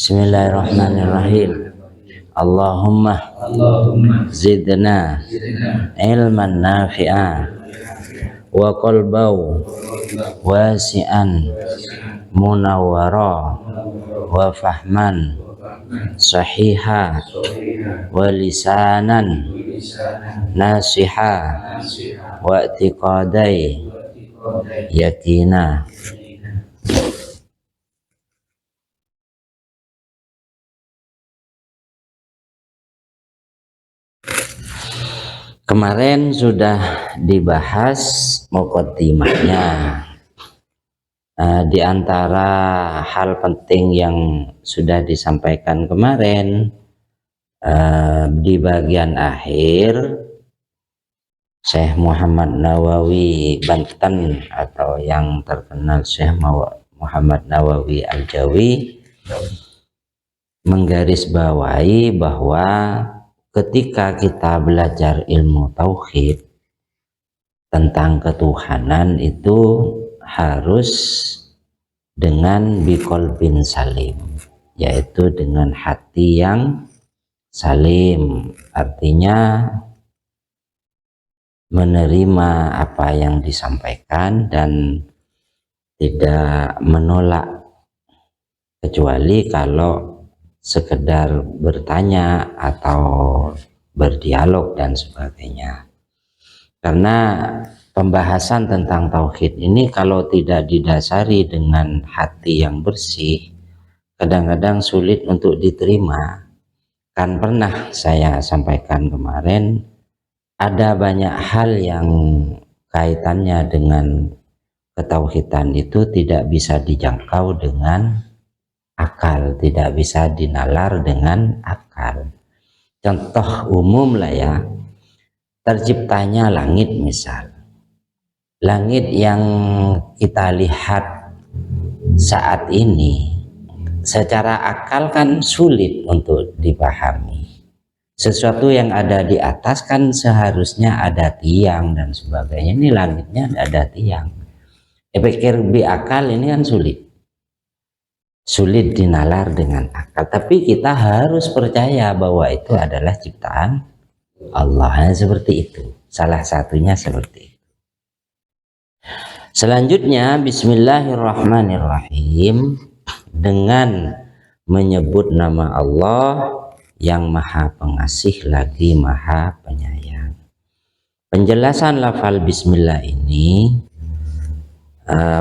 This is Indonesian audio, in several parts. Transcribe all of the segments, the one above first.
Bismillahirrahmanirrahim. Allahumma zidna ilman nafi'a wa qalban wasi'an munawwara wa fahman sahiha wa lisanan nasiha wa i'tiqadai yakina. Kemarin sudah dibahas muqaddimahnya. Di antara hal penting yang sudah disampaikan kemarin, di bagian akhir Syekh Muhammad Nawawi Banten atau yang terkenal Syekh Muhammad Nawawi Al-Jawi menggarisbawahi bahwa ketika kita belajar ilmu tauhid tentang ketuhanan itu harus dengan biqalbin salim, yaitu dengan hati yang salim, artinya menerima apa yang disampaikan dan tidak menolak, kecuali kalau sekedar bertanya atau berdialog dan sebagainya. Karena pembahasan tentang tauhid ini kalau tidak didasari dengan hati yang bersih, kadang-kadang sulit untuk diterima. Kan pernah saya sampaikan kemarin, ada banyak hal yang kaitannya dengan ketauhidan itu tidak bisa dijangkau dengan akal, tidak bisa dinalar dengan akal. Contoh umum lah ya, terciptanya langit misal. Langit yang kita lihat saat ini secara akal kan sulit untuk dipahami. Sesuatu yang ada di atas kan seharusnya ada tiang dan sebagainya. Ini langitnya ada tiang. Pikir akal ini kan sulit dinalar dengan akal, tapi kita harus percaya bahwa itu adalah ciptaan Allah. Seperti itu, salah satunya seperti itu. Selanjutnya bismillahirrahmanirrahim, dengan menyebut nama Allah yang maha pengasih lagi maha penyayang. Penjelasan lafal bismillah ini,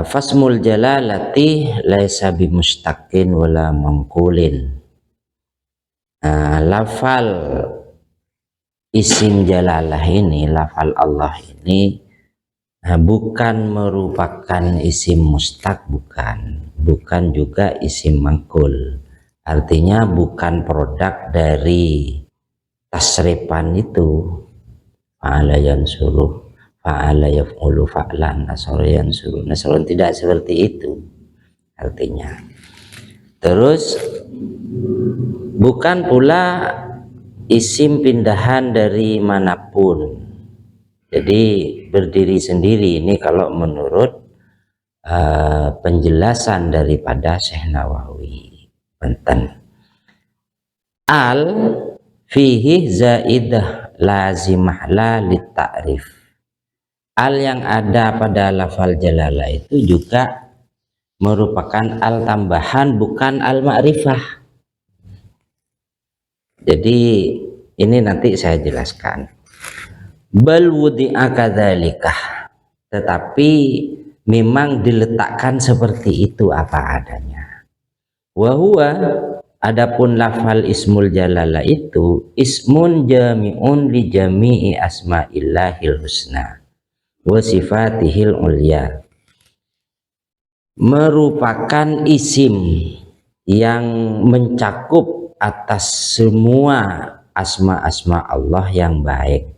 fasmul jalalati laisa bimustaqin wala mangkulin. Lafal isim jalalah ini, lafal Allah ini bukan merupakan isim mustaq, bukan juga isim mangkul. Artinya bukan produk dari tasrifan itu, fa'ala yansuruh, fa'ala yaf'ulu fa'lan, nasara yansuru nasrun, tidak seperti itu artinya. Terus bukan pula isim pindahan dari manapun, jadi berdiri sendiri. Ini kalau menurut penjelasan daripada Syekh Nawawi Banten. Al fihi zaidah lazimah la litta'rif. Al yang ada pada lafal jalalah itu juga merupakan al tambahan, bukan al ma'rifah. Jadi ini nanti saya jelaskan. Bal wudi'a kadzalikah, tetapi memang diletakkan seperti itu apa adanya. Wa huwa, adapun lafal ismul jalalah itu ismun jami'un li jami'i asma'illahil husna wa sifatihil ulya, merupakan isim yang mencakup atas semua asma-asma Allah yang baik.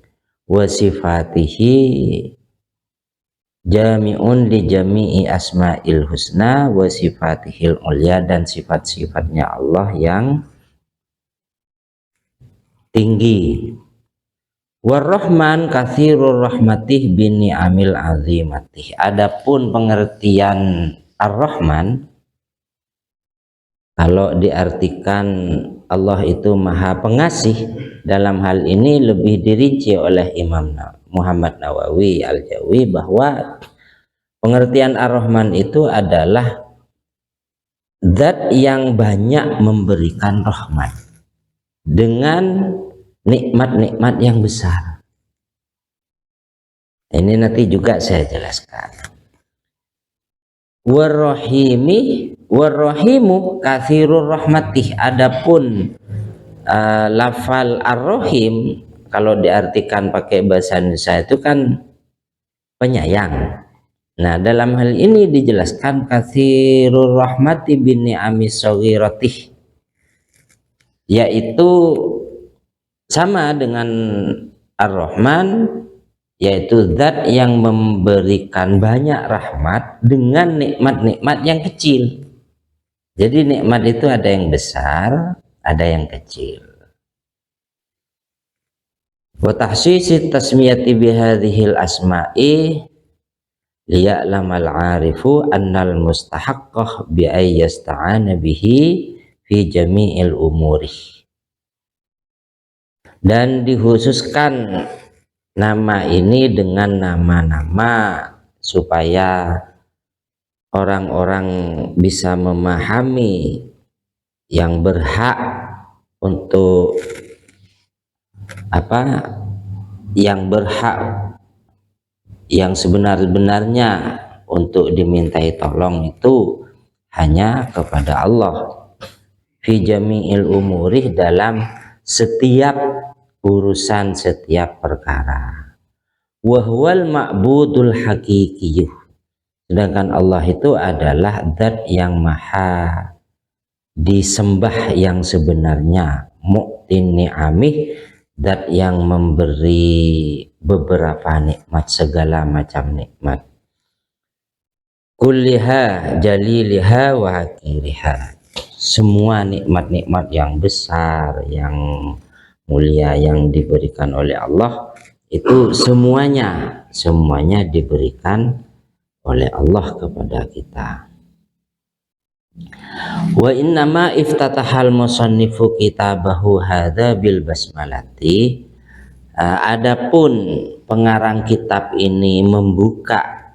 Wa sifatihi jami'un li jami'i asma'il husna wa sifatihil ulya, dan sifat-sifatnya Allah yang tinggi. Warrahman katsirur rahmatih bin ni'amil azimatih. Adapun pengertian Ar-Rahman, Kalau diartikan Allah itu maha pengasih, dalam hal ini lebih dirinci oleh Imam Muhammad Nawawi Al-Jawi bahwa pengertian Ar-Rahman itu adalah zat yang banyak memberikan rahmat dengan nikmat-nikmat yang besar. Ini nanti juga saya jelaskan. Warrahimu kathirur rahmatih. Adapun lafal ar-rahim kalau diartikan pakai bahasa Indonesia itu kan penyayang. Nah, dalam hal ini dijelaskan kathirur rahmati bin ni'amis saghiratih, yaitu sama dengan ar-Rahman, yaitu zat yang memberikan banyak rahmat dengan nikmat-nikmat yang kecil. Jadi nikmat itu ada yang besar, ada yang kecil. Wa tahsisi tasmiyati bihadhil asma'i liya'lamal 'arifu annal mustahaqqah bi ay yasta'ana bihi fi jami'il umuri. Dan dikhususkan nama ini dengan nama-nama supaya orang-orang bisa memahami yang berhak untuk yang berhak yang sebenar-benarnya untuk dimintai tolong itu hanya kepada Allah fi jami'il umuri, dalam setiap urusan, setiap perkara. Wahwal ma'budul hakikiyuh, sedangkan Allah itu adalah zat yang maha disembah yang sebenarnya. Mu'tin ni'amih, zat yang memberi beberapa nikmat, segala macam nikmat. Kulliha jaliliha wa hakiriha, semua nikmat-nikmat yang besar, yang mulia yang diberikan oleh Allah itu semuanya diberikan oleh Allah kepada kita. Wa innama iftatahal musannifu kitabahu hadza bil basmalati. Adapun pengarang kitab ini membuka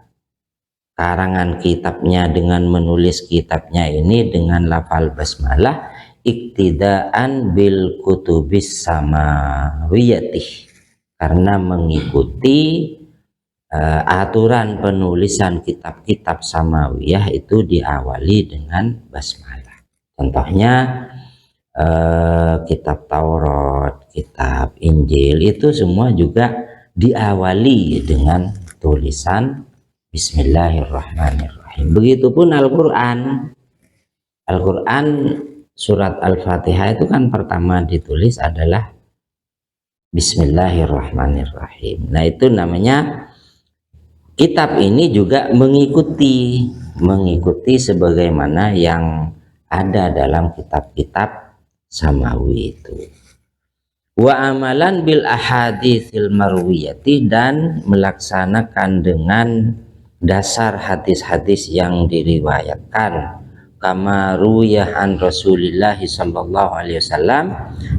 karangan kitabnya dengan menulis kitabnya ini dengan lafal basmalah iktidaan bil kutubis samawiyatih, karena mengikuti aturan penulisan kitab-kitab samawiyah itu diawali dengan basmalah. Contohnya kitab Taurat, kitab Injil itu semua juga diawali dengan tulisan Bismillahirrahmanirrahim. Begitupun Al-Quran. Al-Quran surat Al-Fatihah itu kan pertama ditulis adalah Bismillahirrahmanirrahim. Nah, itu namanya kitab ini juga mengikuti sebagaimana yang ada dalam kitab-kitab samawi itu. Wa amalan bil ahaditsil marwiyati, dan melaksanakan dengan dasar hadis-hadis yang diriwayatkan, kama ruwiyah an Rasulillah sallallahu alaihi wasallam,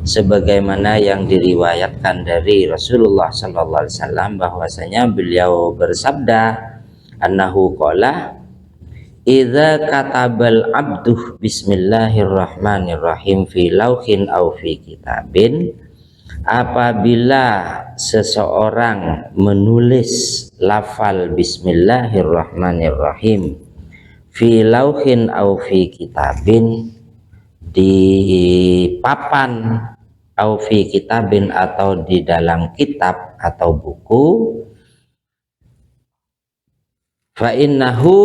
sebagaimana yang diriwayatkan dari Rasulullah sallallahu alaihi wasallam bahwasanya beliau bersabda, annahu qala idza katabal abduh bismillahirrahmanirrahim fi lauhin aw fi kitabin, apabila seseorang menulis lafal Bismillahirrahmanirrahim fi lauhin au fi kitabin, di papan, au fi kitabin atau di dalam kitab atau buku, fa innahu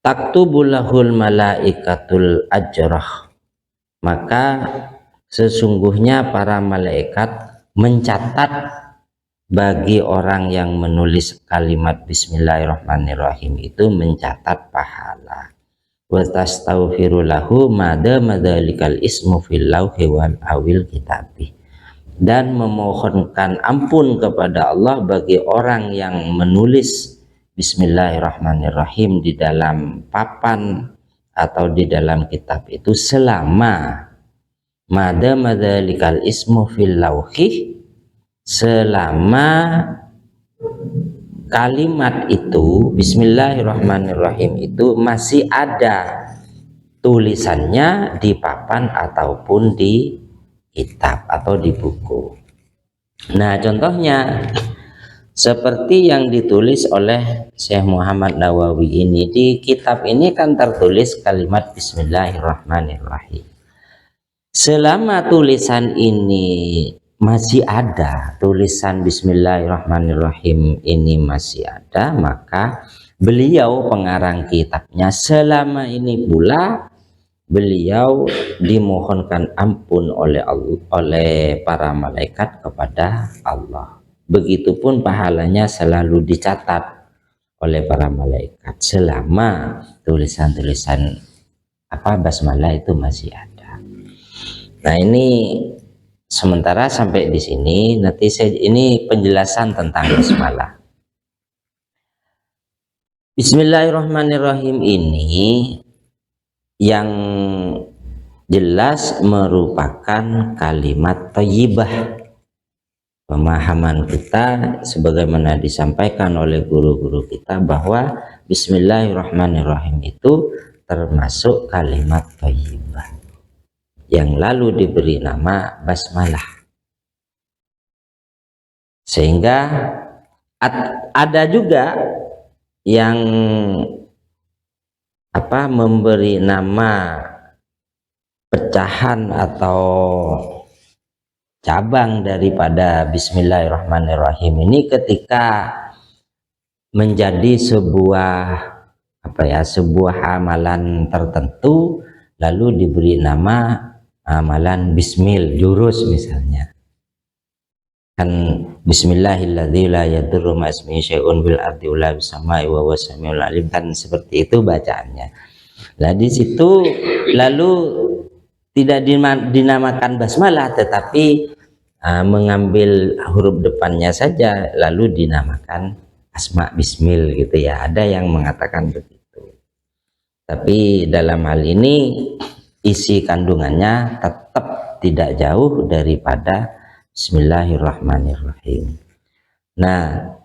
taktubulahul malaikatul ajrah, maka sesungguhnya para malaikat mencatat bagi orang yang menulis kalimat Bismillahirrahmanirrahim itu, mencatat pahala. Wa tastaghfiru lahu madama dzalikal ismu fil lauhi wal awil kitabi, dan memohonkan ampun kepada Allah bagi orang yang menulis Bismillahirrahmanirrahim di dalam papan atau di dalam kitab itu selama madzalikal ismu fil lauhi, selama kalimat itu bismillahirrahmanirrahim itu masih ada tulisannya di papan ataupun di kitab atau di buku. Nah, contohnya seperti yang ditulis oleh Syekh Muhammad Nawawi ini, di kitab ini kan tertulis kalimat bismillahirrahmanirrahim. Selama tulisan ini masih ada, tulisan bismillahirrahmanirrahim ini masih ada, maka beliau pengarang kitabnya selama ini pula beliau dimohonkan ampun oleh para malaikat kepada Allah. Begitupun pahalanya selalu dicatat oleh para malaikat selama tulisan-tulisan basmalah itu masih ada. Nah, ini sementara sampai di sini. Nanti ini penjelasan tentang basmalah. Bismillahirrahmanirrahim ini yang jelas merupakan kalimat thayyibah. Pemahaman kita sebagaimana disampaikan oleh guru-guru kita bahwa bismillahirrahmanirrahim itu termasuk kalimat thayyibah yang lalu diberi nama basmalah. Sehingga ada juga yang memberi nama pecahan atau cabang daripada bismillahirrahmanirrahim ini ketika menjadi sebuah amalan tertentu lalu diberi nama amalan bismil jurus, misalnya kan bismillahilladzi la yadurru ma ismihi syai'un bil ardi wala bis samai wa huwas samiul alim, kan seperti itu bacaannya. Nah, di situ lalu tidak dinamakan basmalah, tetapi mengambil huruf depannya saja lalu dinamakan asma bismil gitu ya. Ada yang mengatakan begitu. Tapi dalam hal ini isi kandungannya tetap tidak jauh daripada bismillahirrahmanirrahim. Nah,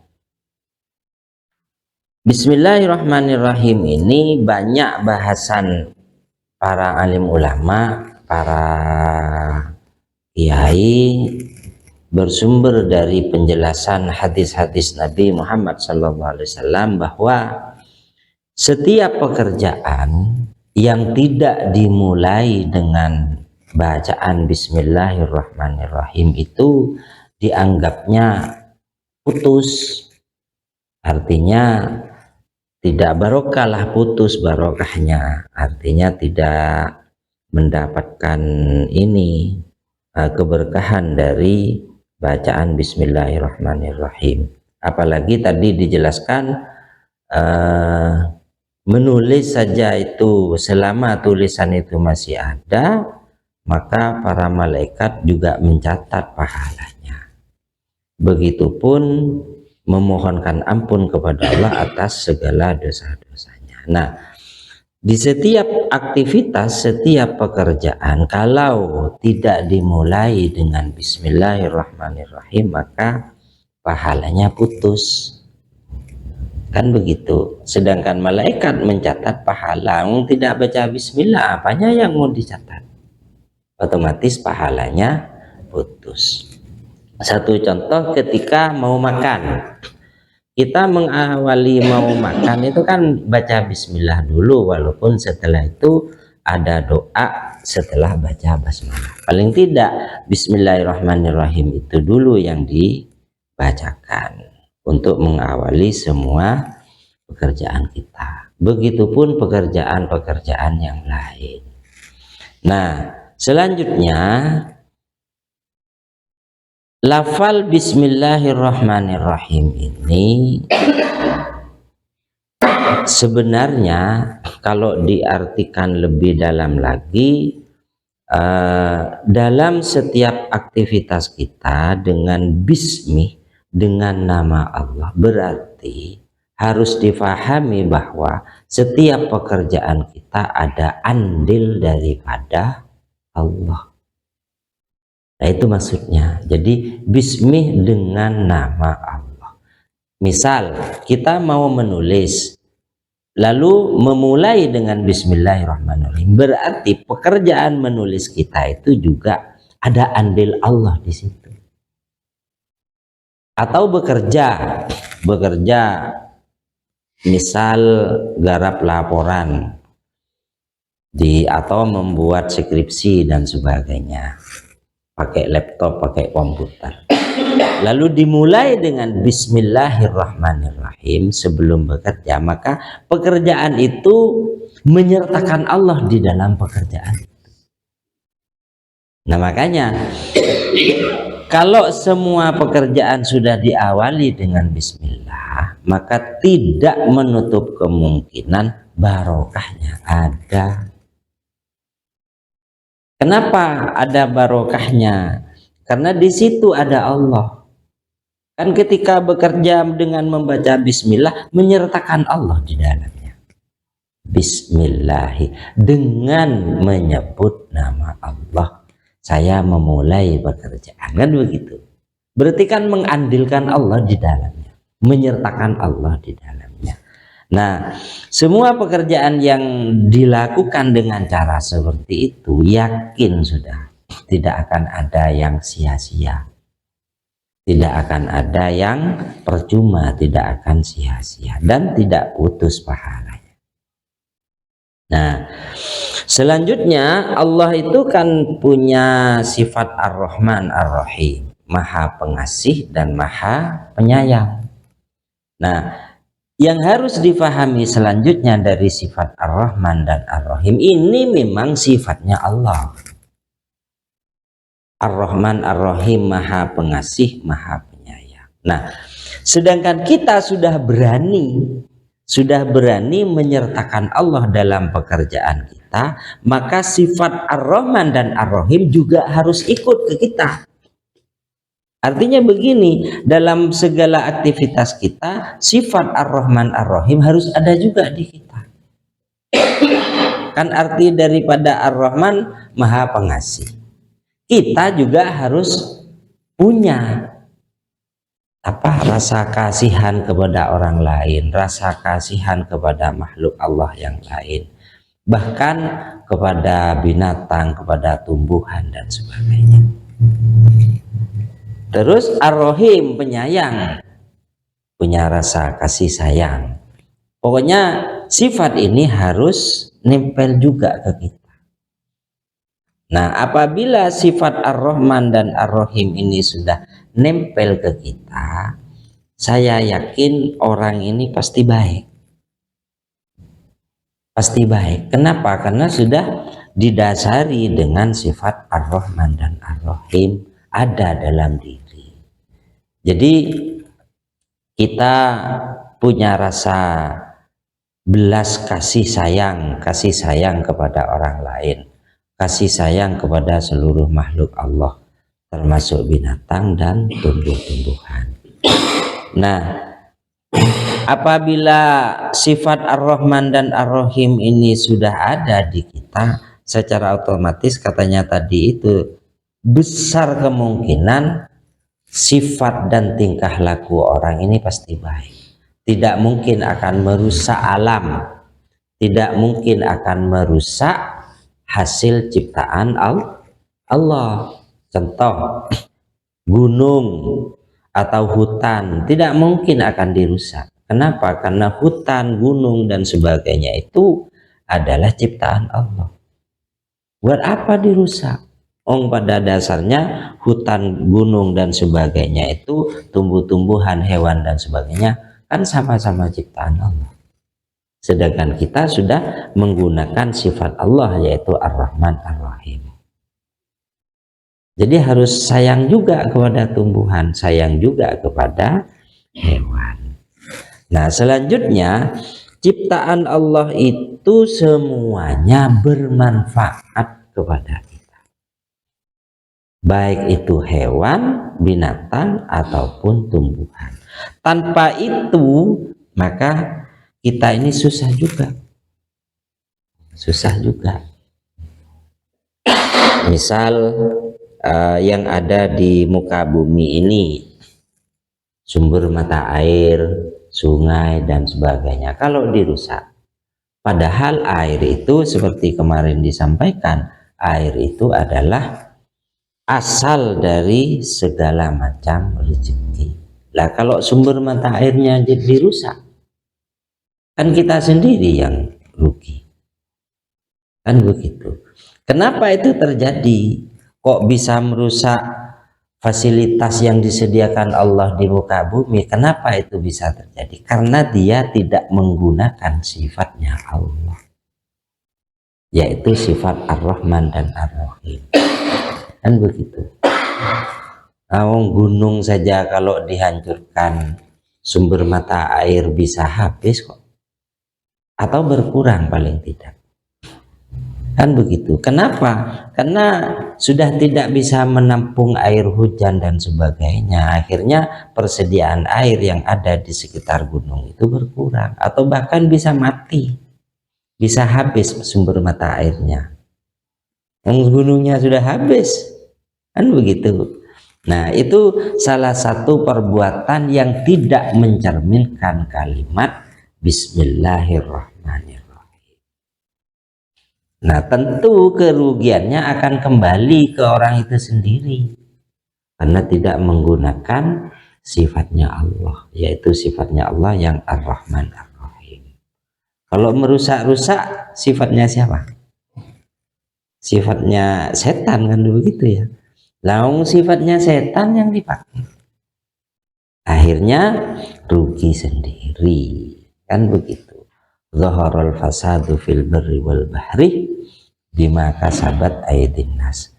bismillahirrahmanirrahim ini banyak bahasan para alim ulama, para kiai, bersumber dari penjelasan hadis-hadis Nabi Muhammad SAW bahwa setiap pekerjaan yang tidak dimulai dengan bacaan bismillahirrahmanirrahim itu dianggapnya putus, artinya tidak barokah, putus barokahnya, artinya tidak mendapatkan keberkahan dari bacaan bismillahirrahmanirrahim. Apalagi tadi dijelaskan menulis saja itu selama tulisan itu masih ada, maka para malaikat juga mencatat pahalanya. Begitupun memohonkan ampun kepada Allah atas segala dosa-dosanya. Nah, di setiap aktivitas, setiap pekerjaan, kalau tidak dimulai dengan bismillahirrahmanirrahim, maka pahalanya putus. Kan begitu. Sedangkan malaikat mencatat pahala, tidak baca bismillah, apanya yang mau dicatat? Otomatis pahalanya putus. Satu contoh ketika mau makan, kita mengawali mau makan itu kan baca bismillah dulu, walaupun setelah itu ada doa setelah baca basmalah. Paling tidak bismillahirrahmanirrahim itu dulu yang dibacakan untuk mengawali semua pekerjaan kita. Begitupun pekerjaan-pekerjaan yang lain. Nah, selanjutnya lafal bismillahirrahmanirrahim ini sebenarnya kalau diartikan lebih dalam lagi, dalam setiap aktivitas kita dengan bismi, dengan nama Allah, berarti harus difahami bahwa setiap pekerjaan kita ada andil daripada Allah. Nah itu maksudnya. Jadi bismih dengan nama Allah. Misal kita mau menulis, lalu memulai dengan bismillahirrahmanirrahim, berarti pekerjaan menulis kita itu juga ada andil Allah di situ. Atau bekerja misal garap laporan atau membuat skripsi dan sebagainya, pakai laptop, pakai komputer, lalu dimulai dengan bismillahirrahmanirrahim sebelum bekerja, maka pekerjaan itu menyertakan Allah di dalam pekerjaan. Nah makanya kalau semua pekerjaan sudah diawali dengan bismillah, maka tidak menutup kemungkinan barokahnya ada. Kenapa ada barokahnya? Karena di situ ada Allah. Kan ketika bekerja dengan membaca bismillah, menyertakan Allah di dalamnya. Bismillahi, dengan menyebut nama Allah, saya memulai pekerjaan, kan begitu. Berarti kan mengandilkan Allah di dalamnya, menyertakan Allah di dalamnya. Nah, semua pekerjaan yang dilakukan dengan cara seperti itu, yakin sudah tidak akan ada yang sia-sia, tidak akan ada yang percuma, tidak akan sia-sia, dan tidak putus pahalanya. Nah, selanjutnya Allah itu kan punya sifat Ar-Rahman Ar-Rahim, Maha Pengasih dan Maha Penyayang. Nah, yang harus difahami selanjutnya dari sifat Ar-Rahman dan Ar-Rahim ini memang sifatnya Allah. Ar-Rahman Ar-Rahim, Maha Pengasih, Maha Penyayang. Nah, sedangkan kita sudah berani menyertakan Allah dalam pekerjaan kita, maka sifat Ar-Rahman dan Ar-Rahim juga harus ikut ke kita. Artinya begini, dalam segala aktivitas kita, sifat Ar-Rahman Ar-Rahim harus ada juga di kita. Kan arti daripada Ar-Rahman, Maha Pengasih. Kita juga harus punya rasa kasihan kepada orang lain, rasa kasihan kepada makhluk Allah yang lain, bahkan kepada binatang, kepada tumbuhan dan sebagainya. Terus Ar-Rahim, penyayang, punya rasa kasih sayang. Pokoknya sifat ini harus nempel juga ke kita. Nah, apabila sifat Ar-Rahman dan Ar-Rahim ini sudah nempel ke kita, saya yakin orang ini pasti baik. Pasti baik. Kenapa? Karena sudah didasari dengan sifat Ar-Rahman dan Ar-Rahim ada dalam diri. Jadi kita punya rasa belas kasih sayang kepada orang lain, kasih sayang kepada seluruh makhluk Allah, termasuk binatang dan tumbuh-tumbuhan. Nah, apabila sifat Ar-Rahman dan Ar-Rahim ini sudah ada di kita, secara otomatis katanya tadi itu besar kemungkinan sifat dan tingkah laku orang ini pasti baik. Tidak mungkin akan merusak alam, tidak mungkin akan merusak hasil ciptaan Allah. Contoh, gunung atau hutan tidak mungkin akan dirusak. Kenapa? Karena hutan, gunung dan sebagainya itu adalah ciptaan Allah. Buat apa dirusak? Pada dasarnya hutan, gunung dan sebagainya itu, tumbuh-tumbuhan, hewan dan sebagainya kan sama-sama ciptaan Allah. Sedangkan kita sudah menggunakan sifat Allah yaitu Ar-Rahman Ar-Rahim. Jadi harus sayang juga kepada tumbuhan, sayang juga kepada hewan. Nah, selanjutnya ciptaan Allah itu semuanya bermanfaat kepada kita. Baik itu hewan, binatang ataupun tumbuhan. Tanpa itu maka kita ini susah juga. Misal yang ada di muka bumi ini, sumber mata air, sungai dan sebagainya, kalau dirusak, padahal air itu seperti kemarin disampaikan, air itu adalah asal dari segala macam rezeki. Lah kalau sumber mata airnya dirusak, kan kita sendiri yang rugi. Kan begitu. Kenapa itu terjadi? Kok bisa merusak fasilitas yang disediakan Allah di muka bumi? Kenapa itu bisa terjadi? Karena dia tidak menggunakan sifatnya Allah, yaitu sifat Ar-Rahman dan Ar-Rahim. Kan begitu. Gunung saja kalau dihancurkan, sumber mata air bisa habis kok, atau berkurang paling tidak. Kan begitu. Kenapa? Karena sudah tidak bisa menampung air hujan dan sebagainya. Akhirnya persediaan air yang ada di sekitar gunung itu berkurang, atau bahkan bisa mati, bisa habis sumber mata airnya. Yang gunungnya sudah habis, kan begitu. Nah, itu salah satu perbuatan yang tidak mencerminkan kalimat Bismillahirrahmanirrahim. Nah, tentu kerugiannya akan kembali ke orang itu sendiri, karena tidak menggunakan sifatnya Allah, yaitu sifatnya Allah yang Ar-Rahman Ar-Rahim. Kalau merusak-rusak, sifatnya siapa? Sifatnya setan, kan begitu ya. Laung sifatnya setan yang dipakai, akhirnya rugi sendiri, kan begitu. Zaharul fasadu fil barri wal bahri bima kasabat aydin nas.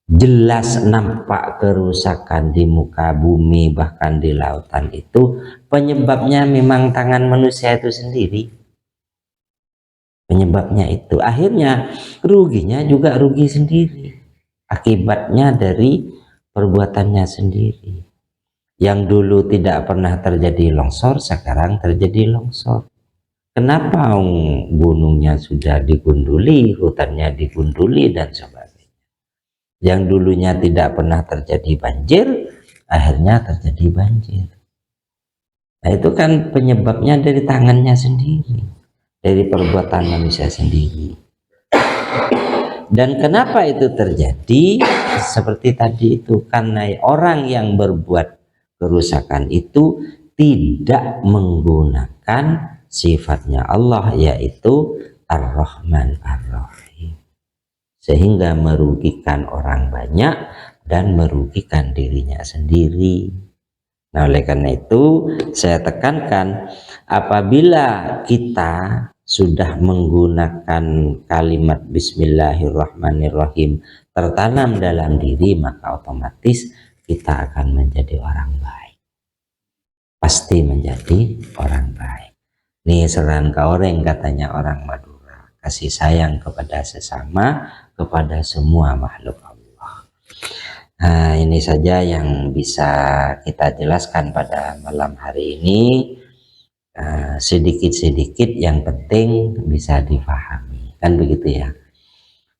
Jelas nampak kerusakan di muka bumi, bahkan di lautan itu penyebabnya memang tangan manusia itu sendiri. Penyebabnya itu, akhirnya ruginya juga rugi sendiri, akibatnya dari perbuatannya sendiri. Yang dulu tidak pernah terjadi longsor, sekarang terjadi longsor. Kenapa gunungnya sudah digunduli, hutannya digunduli dan sebagainya. Yang dulunya tidak pernah terjadi banjir, akhirnya terjadi banjir. Nah, itu kan penyebabnya dari tangannya sendiri, dari perbuatan manusia sendiri. Dan kenapa itu terjadi? Seperti tadi itu, karena orang yang berbuat kerusakan itu tidak menggunakan sifatnya Allah, yaitu Ar-Rahman Ar-Rahim, sehingga merugikan orang banyak dan merugikan dirinya sendiri. Nah, oleh karena itu saya tekankan, apabila kita sudah menggunakan kalimat Bismillahirrahmanirrahim tertanam dalam diri, maka otomatis kita akan menjadi orang baik, pasti menjadi orang baik. Nih seran kaoreng, katanya orang Madura, kasih sayang kepada sesama, kepada semua makhluk Allah. Nah, ini saja yang bisa kita jelaskan pada malam hari ini. Sedikit-sedikit yang penting bisa dipahami, kan begitu ya.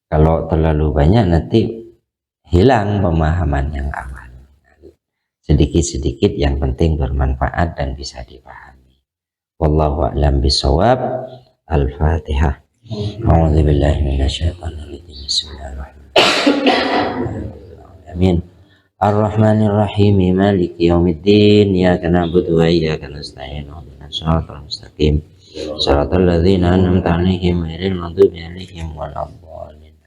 Kalau terlalu banyak nanti hilang pemahaman yang awal. Sedikit-sedikit yang penting bermanfaat dan bisa dipahami. Wallahu a'lam bishawab. Al-Fatihah. A'udzu billahi minasyaitonir rajim. Bismillahirrahmanirrahim. Amin. Ar-Rahmanir Rahim, Maliki yaumiddin, iyyaka na'budu wa iyyaka nasta'in, ihdinas siratal mustaqim, siratal ladzina an'amta 'alaihim ghairil maghdubi 'alaihim waladdallin.